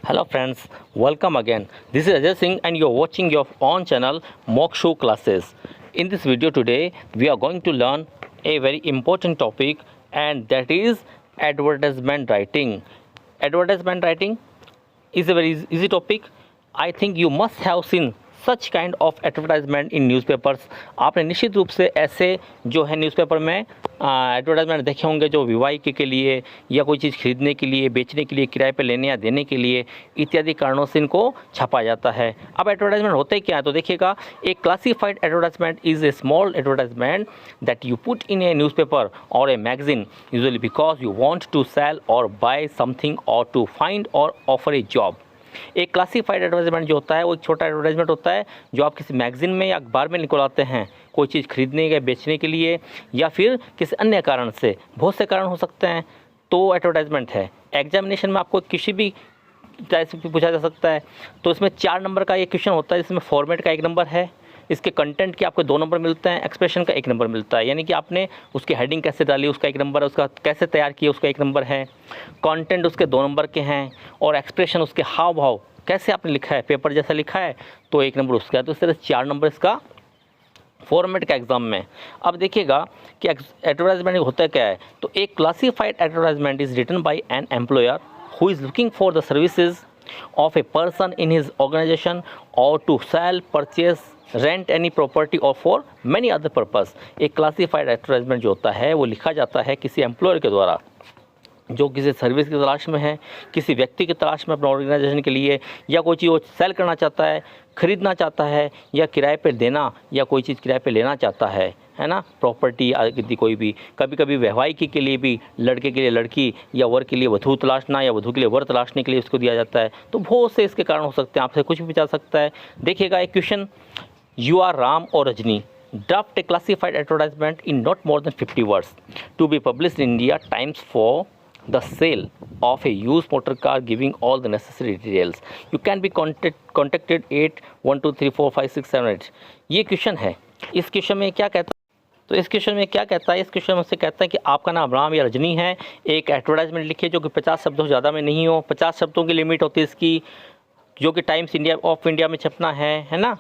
Hello friends, welcome again. This is Ajay Singh and you're watching your own channel Mokshu Classes. In this video today, we are going to learn a very important topic, and that is advertisement writing. Advertisement writing is a very easy topic. I think you must have seen such kind of advertisement in newspapers. आपने निश्चित रूप से ऐसे जो है newspaper में advertisement देखे होंगे जो विवाह के लिए या कोई चीज़ खरीदने के लिए, बेचने के लिए, किराए पर लेने या देने के लिए इत्यादि कारणों से इनको छापा जाता है। अब एडवर्टाइजमेंट होते क्या है तो देखिएगा, एक classified advertisement is a small advertisement that you put in a newspaper or a magazine usually because you want to sell or buy something or to find or offer a job. एक classified advertisement जो होता है वो एक छोटा advertisement होता है जो आप किसी मैगजीन में या अखबार में निकलवाते हैं कोई चीज़ खरीदने या बेचने के लिए या फिर किसी अन्य कारण से। बहुत से कारण हो सकते हैं, तो एडवर्टाइजमेंट है। एग्जामिनेशन में आपको किसी भी टाइप से पूछा जा सकता है। तो इसमें 4 नंबर का ये क्वेश्चन होता है, जिसमें फॉर्मेट का 1 नंबर है, इसके कंटेंट के आपको 2 नंबर मिलते हैं, एक्सप्रेशन का 1 नंबर मिलता है, यानी कि आपने उसकी हेडिंग कैसे डाली उसका 1 नंबर है, उसका कैसे तैयार किया उसका 1 नंबर है, कंटेंट उसके 2 नंबर के हैं और एक्सप्रेशन उसके हाव भाव कैसे आपने लिखा है, पेपर जैसा लिखा है तो 1 नंबर उसका है। तो इस तरह 4 नंबर इसका फॉर्मेट का एग्जाम में। अब देखिएगा कि एडवर्टाइजमेंट होता क्या है। तो एक classified advertisement is written by an employer who is looking for the services of a person in his organisation or to sell, purchase, rent any property or for many other purpose. एक classified advertisement जो होता है वो लिखा जाता है किसी employer के द्वारा जो किसी सर्विस की तलाश में है, किसी व्यक्ति की तलाश में अपना ऑर्गेनाइजेशन के लिए, या कोई चीज़ वो सेल करना चाहता है, खरीदना चाहता है, या किराए पे देना या कोई चीज़ किराए पे लेना चाहता है ना, प्रॉपर्टी आदि कोई भी। कभी कभी वैवाहिकी के लिए भी लड़के के लिए लड़की या वर के लिए वधू तलाशना या वधू के लिए वर तलाशने के लिए उसको दिया जाता है। तो बहुत से इसके कारण हो सकते हैं, आपसे कुछ भी पूछा सकता है। देखिएगा एक क्वेश्चन, यू आर राम और Rajni draft a classified advertisement in not more than 50 words to be published in India Times for the sale of a used motor car giving all the necessary details. You can be contacted 8 1 2 3 4 5 6 7 8। ये question है। इस question में क्या कहता है तो इस question में क्या कहता है, इस क्वेश्चन में से कहता है कि आपका नाम राम या रजनी है, एक एडवर्टाइजमेंट लिखिए जो कि 50 शब्दों से ज़्यादा में नहीं हो। 50 शब्दों की लिमिट होती है इसकी, जो कि टाइम्स ऑफ इंडिया में छपना है ना।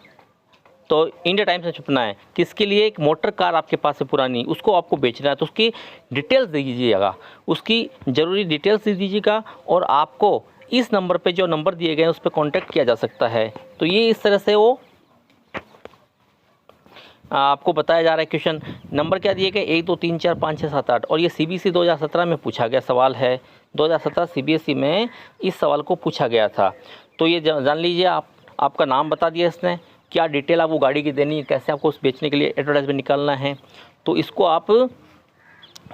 तो इंडिया टाइम्स में छपना है। किसके लिए? एक मोटर कार आपके पास है पुरानी, उसको आपको बेचना है, तो उसकी डिटेल्स दे दीजिएगा, उसकी ज़रूरी डिटेल्स दे दीजिएगा और आपको इस नंबर पे जो नंबर दिए गए हैं उस पर कॉन्टैक्ट किया जा सकता है। तो ये इस तरह से वो आपको बताया जा रहा है। क्वेश्चन नंबर क्या दिए गए? 1 2 3 4 5 6 7 8। और ये CBSE 2017 में पूछा गया सवाल है। 2017 CBSE में इस सवाल को पूछा गया था। तो ये जान लीजिए, आपका नाम बता दिया इसने, क्या डिटेल आपको गाड़ी की देनी है, कैसे आपको उस बेचने के लिए एडवर्टाइजमेंट निकालना है, तो इसको आप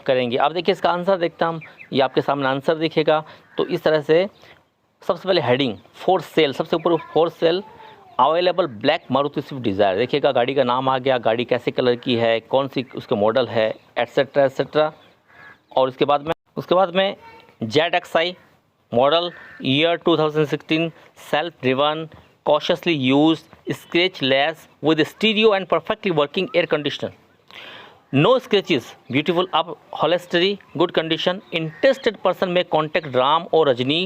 करेंगे। अब देखिए इसका आंसर देखता हम, ये आपके सामने आंसर दिखेगा। तो इस तरह से सबसे पहले हेडिंग फॉर सेल, सबसे ऊपर for sale available black Maruti Swift Dzire. देखिएगा गाड़ी का नाम आ गया, गाड़ी कैसे कलर की है, कौन सी उसके मॉडल है, एट्सेट्रा एट्सेट्रा। और उसके बाद में ZXi model year 2016, self driven, cautiously used, scratchless with stereo and perfectly working air conditioner. No scratches, beautiful upholstery, good condition. Interested person may contact Ram or Rajni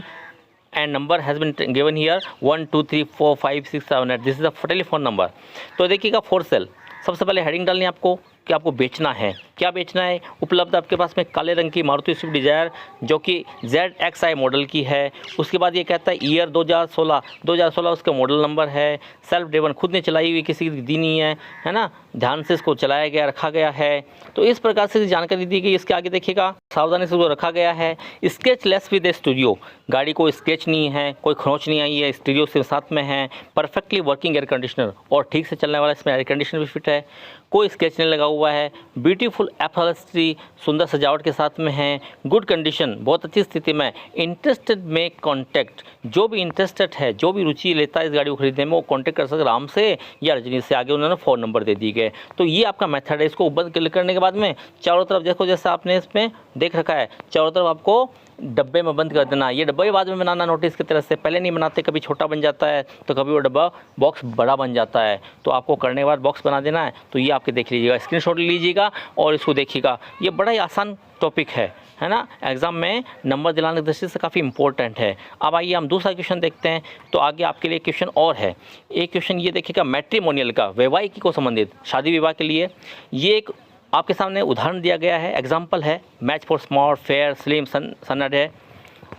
and number has been given here 1 2 3 4 5 6 7 8। This is the telephone number। तो देखिएगा for sale, सबसे पहले heading डालनी है आपको कि आपको बेचना है। क्या बेचना है? उपलब्ध आपके पास में काले रंग की मारुति स्विफ्ट डिज़ायर जो कि ZXi मॉडल की है। उसके बाद ये कहता है ईयर 2016 उसका मॉडल नंबर है, सेल्फ ड्रिवन, खुद ने चलाई हुई, किसी की दी नहीं है ना, ध्यान से इसको चलाया गया, रखा गया है। तो इस प्रकार से जानकारी दी गई। इसके आगे देखिएगा, सावधानी से उसको रखा गया है। स्केच लेस विद स्टूडियो, गाड़ी को स्केच नहीं है, कोई खरोंच नहीं आई है, स्टूडियो से साथ में है। परफेक्टली वर्किंग एयर कंडीशनर, और ठीक से चलने वाला इसमें एयर कंडीशनर भी फिट है, कोई स्केच नहीं लगा हुआ है। ब्यूटीफुल अपहोल्स्ट्री, सुंदर सजावट के साथ में है। गुड कंडीशन, बहुत अच्छी स्थिति में। इंटरेस्टेड में कॉन्टैक्ट, जो भी इंटरेस्टेड है, जो भी रुचि लेता है इस गाड़ी को खरीदने में, वो कॉन्टैक्ट कर सकते राम से या रजनी से। आगे उन्होंने फ़ोन नंबर दे दिए गए। तो ये आपका मेथड है। इसको बंद क्लिक करने के बाद में चारों तरफ देखो, जैसे आपने इसमें देख रखा है, चारों तरफ आपको डब्बे में बंद कर देना। ये डब्बा भी बाद में बनाना नोटिस की तरह से, पहले नहीं बनाते, कभी छोटा बन जाता है तो कभी वो डब्बा बॉक्स बड़ा बन जाता है, तो आपको करने के बाद बॉक्स बना देना है। तो ये आपके देख लीजिएगा, स्क्रीनशॉट लीजिएगा और इसको देखिएगा। ये बड़ा ही आसान टॉपिक है ना, एग्जाम में नंबर दिलाने की दृष्टि से काफ़ी इंपॉर्टेंट है। अब आइए हम दूसरा क्वेश्चन देखते हैं। तो आगे आपके लिए क्वेश्चन और है, एक क्वेश्चन ये देखिएगा मैट्रिमोनियल का, वैवाहिकी को संबंधित, शादी विवाह के लिए। ये एक आपके सामने उदाहरण दिया गया है, एग्जाम्पल है, match for smart fair slim सन्नड है,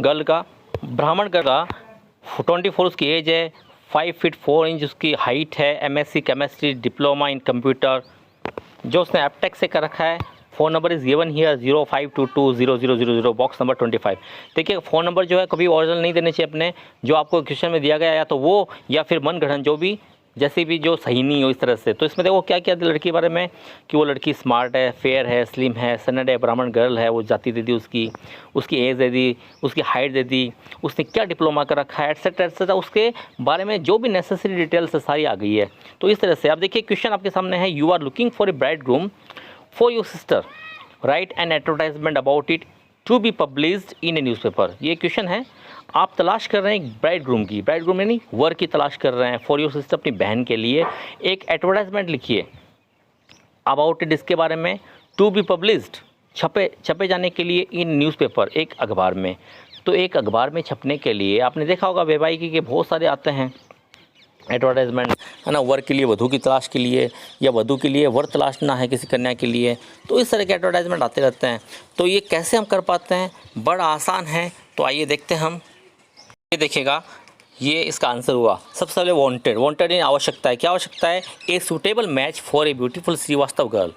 गर्ल का, ब्राह्मण का 24 उसकी एज है, 5 फीट 4 इंच उसकी हाइट है, MSc chemistry, diploma in computer, जो उसने एपटेक से कर रखा है। Phone number is given here 05220000, box number 25। देखिए फ़ोन नंबर जो है कभी ओरिजिनल नहीं देने चाहिए अपने, जो आपको क्वेश्चन में दिया गया या तो वो, या फिर मन गढ़ंत जो भी, जैसे भी जो सही नहीं हो इस तरह से। तो इसमें देखो क्या क्या लड़की के बारे में, कि वो लड़की स्मार्ट है, फेयर है, स्लिम है, सन्नड है, ब्राह्मण गर्ल है, वो जाति दे दी उसकी एज दे दी, उसकी हाइट दे दी, उसने क्या डिप्लोमा कर रखा है, एटसेट्रा एटसेट्रा, उसके बारे में जो भी नेसेसरी डिटेल्स सारी आ गई है। तो इस तरह से आप देखिए क्वेश्चन आपके सामने है, you are looking for a bride groom for your sister, write an advertisement about it to be published in a newspaper. ये क्वेश्चन है, आप तलाश कर रहे हैं एक ब्राइड ग्रूम की, ब्राइड ग्रूम यानी वर की तलाश कर रहे हैं, फॉर योर सिस्टर, अपनी बहन के लिए एक एडवर्टाइजमेंट लिखिए अबाउट इट, इसके बारे में, टू बी पब्लिश्ड, छपे जाने के लिए इन न्यूज़पेपर, एक अखबार में। तो एक अखबार में छपने के लिए आपने देखा होगा वैवाहिकी के बहुत सारे आते हैं एडवर्टाइजमेंट, है ना, वर के लिए वधू की तलाश के लिए, या वधू के लिए वर तलाशना है किसी कन्या के लिए, तो इस तरह के एडवर्टाइजमेंट आते रहते हैं। तो ये कैसे हम कर पाते हैं, बड़ा आसान है। तो आइए देखते हैं हम। ये देखिएगा, ये इसका आंसर हुआ। सबसे पहले वांटेड इन आवश्यकता है, क्या आवश्यकता है, a suitable match for a beautiful Srivastava girl,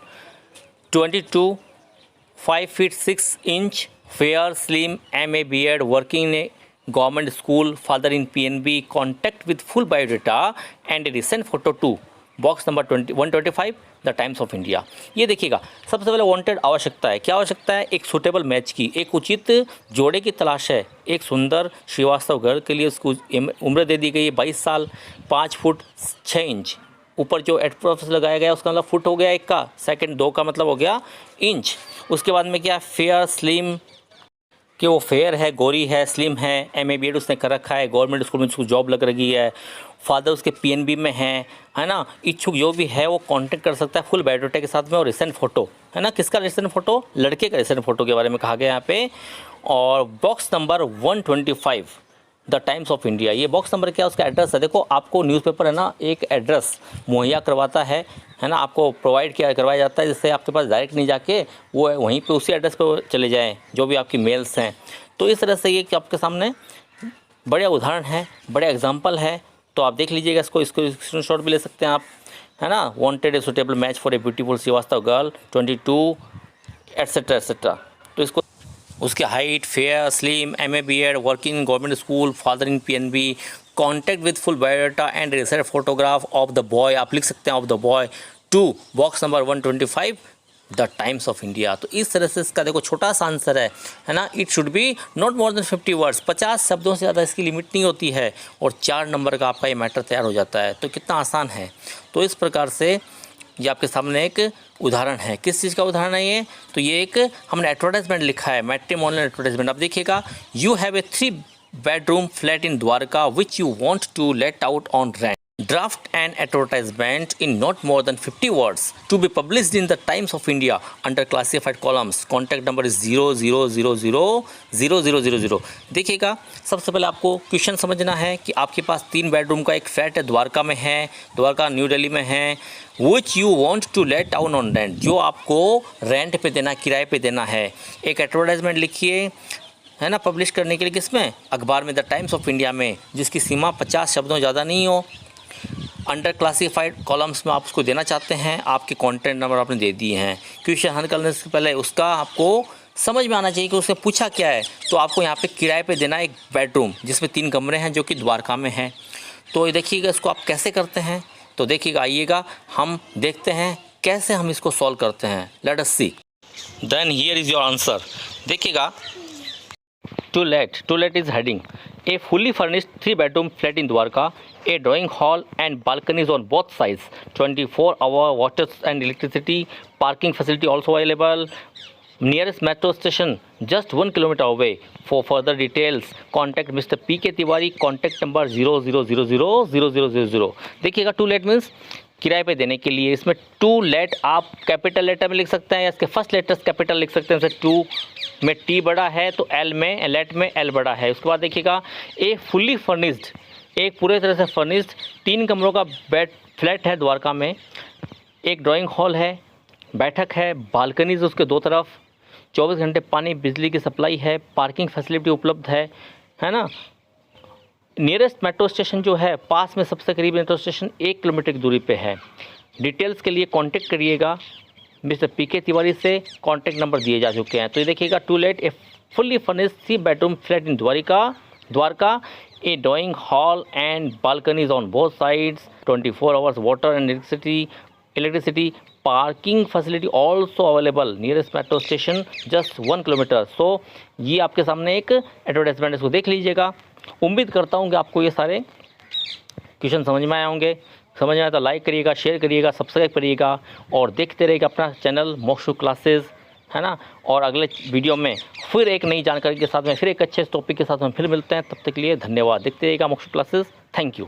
22, 5 feet 6 inch, fair slim, MA BEd, working in a government school, father in PNB, contact with full biodata and a recent photo to, box number 125, the Times of India. ये देखिएगा, सबसे पहले wanted आवश्यकता है, क्या आवश्यकता है, एक सूटेबल मैच की, एक उचित जोड़े की तलाश है, एक सुंदर श्रीवास्तव गर्ल के लिए। उसको उम्र दे दी गई है 22 साल, 5 फुट 6 इंच, ऊपर जो एट लगाया गया उसका मतलब फुट हो गया एक का, सेकंड 2 का मतलब हो गया इंच। उसके बाद में क्या, फेयर स्लिम, कि वो फेयर है, गोरी है, स्लिम है, MA BEd उसने कर रखा है, गवर्नमेंट स्कूल में उसको जॉब लग रही है, फादर उसके PNB में है ना, इच्छुक जो भी है वो कांटेक्ट कर सकता है फुल बायोडाटा के साथ में, और रिसेंट फोटो, है ना, किसका रिसेंट फोटो, लड़के का रिसेंट फोटो के बारे में कहा गया यहाँ पे। और box number 125, the Times of India, ये बॉक्स नंबर क्या है, उसका एड्रेस है। देखो आपको न्यूज़पेपर है ना एक एड्रेस मुहैया करवाता है ना, आपको प्रोवाइड करवाया जाता है, जिससे आपके पास डायरेक्ट नहीं जाके वो वहीं पे उसी एड्रेस पे चले जाएं जो भी आपकी मेल्स हैं। तो इस तरह से ये कि आपके सामने बढ़िया उदाहरण है, बड़े एग्जाम्पल है। तो आप देख लीजिएगा, इसको स्क्रीनशॉट भी ले सकते हैं आप, है ना, wanted a suitable match for a beautiful Srivastava girl, 22 etcetera etcetera. तो इसको उसकी height, fair slim, MA BEd, working in government school, father in PNB, contact with full biodata and recent photograph of the boy, आप लिख सकते हैं of the boy, to box number 125, the Times of India. तो इस तरह से इसका देखो छोटा सा आंसर है ना, it should be not more than 50 words, 50 शब्दों से ज़्यादा इसकी लिमिट नहीं होती है, और 4 नंबर का आपका ये मैटर तैयार हो जाता है। तो कितना आसान है। तो इस प्रकार से ये आपके सामने एक उदाहरण है, किस चीज़ का उदाहरण है ये, तो ये एक हमने एडवर्टाइजमेंट लिखा है, मैट्रिमोनियल एडवर्टाइजमेंट। अब देखिएगा, you have a 3 bedroom flat in Dwarka which you want to let out on rent, draft an advertisement in not more than 50 words to be published in the Times of India under classified columns, contact number is 00000000। देखिएगा, सबसे पहले आपको question समझना है कि आपके पास 3 bedroom का एक फ्लैट है, द्वारका में है, द्वारका न्यू दिल्ली में है, which you want to let out on rent, जो आपको रेंट पे देना, किराए पे देना है। एक एडवर्टाइजमेंट लिखिए, है ना, पब्लिश करने के लिए किसमें, अखबार में, द टाइम्स ऑफ इंडिया में, जिसकी सीमा 50 शब्दों ज़्यादा नहीं हो। अंडर क्लासीफाइड कॉलम्स में आप उसको देना चाहते हैं, आपके कंटेंट नंबर आपने दे दिए हैं। क्वेश्चन हल करने से पहले उसका आपको समझ में आना चाहिए कि उसने पूछा क्या है। तो आपको यहाँ पे किराए पे देना है एक बेडरूम जिसमें 3 कमरे हैं, जो कि द्वारका में है। तो देखिएगा इसको आप कैसे करते हैं, तो देखिएगा, आइएगा हम देखते हैं कैसे हम इसको सॉल्व करते हैं। Let us see. Then here is your answer. देखिएगा, to let is heading, a fully furnished 3 bedroom flat in Dwarka, a drawing hall and balconies on both sides, 24-hour water and electricity, parking facility also available, nearest metro station just 1 kilometer away. For further details, contact Mr. P.K. Tiwari, contact number 00000000। देखिएगा to late means किराए पे देने के लिए। इसमें to late आप capital letter में लिख सकते हैं या इसके फर्स्ट लेटर्स कैपिटल लिख सकते हैं। जैसे टू में टी बड़ा है तो एल में, लेट में एल बड़ा है। उसके बाद देखिएगा ए फुल्ली फर्निश्ड, एक पूरे तरह से फर्निश्ड 3 कमरों का बेड फ्लैट है द्वारका में। एक ड्राइंग हॉल है, बैठक है, बालकनीज उसके दो तरफ, 24 घंटे पानी बिजली की सप्लाई है, पार्किंग फैसिलिटी उपलब्ध है ना। नियरेस्ट मेट्रो स्टेशन जो है पास में सबसे करीब मेट्रो स्टेशन 1 किलोमीटर की दूरी पे है। डिटेल्स के लिए कांटेक्ट करिएगा मिस्टर पीके तिवारी से, कांटेक्ट नंबर दिए जा चुके हैं। तो ये देखिएगा to let a fully furnished 3 bedroom flat in Dwarka, a drawing hall and balconies on both sides, 24 hours water and electricity, parking facility also available, nearest metro station just 1 kilometre. So ये आपके सामने एक एडवर्टाइजमेंट, इसको देख लीजिएगा। उम्मीद करता हूँ कि आपको ये सारे क्वेश्चन समझ में आए होंगे। समझ में आया तो लाइक करिएगा, शेयर करिएगा, सब्सक्राइब करिएगा और देखते रहिएगा अपना चैनल मोक्षु क्लासेस, है ना। और अगले वीडियो में फिर एक नई जानकारी के साथ में, फिर एक अच्छे टॉपिक के साथ में फिर मिलते हैं। तब तक के लिए धन्यवाद। देखते रहिएगा मोक्षु क्लासेस। Thank you.